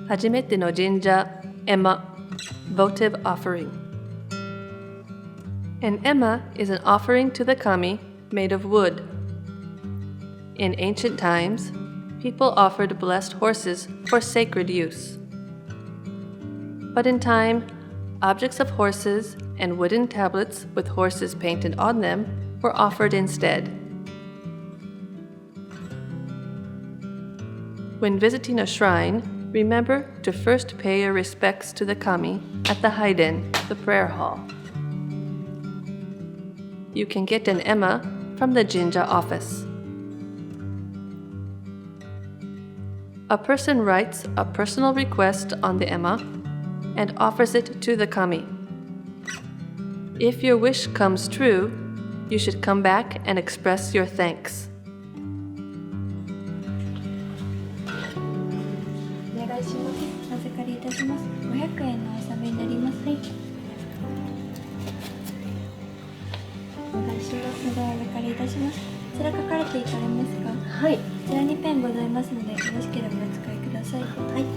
Hajimete-no-Jinja Emma, Votive Offering. An emma is an offering to the kami made of wood. In ancient times, people offered blessed horses for sacred use. But in time, objects of horses and wooden tablets with horses painted on them were offered instead. When visiting a shrine, remember to first pay your respects to the kami at the haiden, the prayer hall. You can get an emma from the Jinja office. A person writes a personal request on the emma and offers it to the kami. If your wish comes true, you should come back and express your thanks. お願いします。お預かりいたします。500円のお納めになります。はい。お願いします。ではお預かりいたします。こちら書かれていかれますか。はい。こちらにペンございますので、よろしければお使いください。はい。よ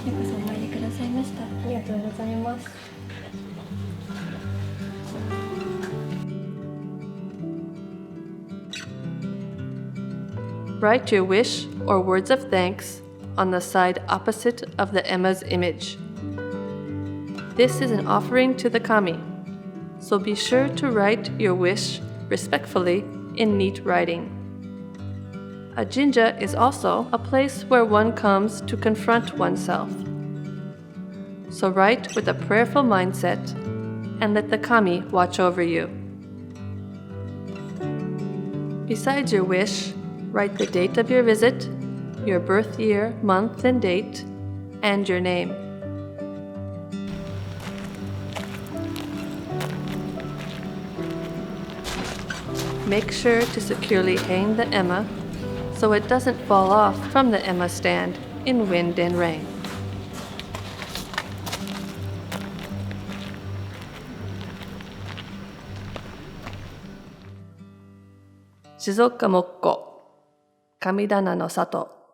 うこそお参りくださいました。ありがとうございます。Write your wish or words of thanks on the side opposite of the emma's image. This is an offering to the kami, so be sure to write your wish respectfully in neat writing. A jinja is also a place where one comes to confront oneself. So write with a prayerful mindset and let the kami watch over you. Besides your wish, write the date of your visit, your birth year, month, and date, and your name. Make sure to securely hang the emma so it doesn't fall off from the emma stand in wind and rain. 静岡木工、神棚の里。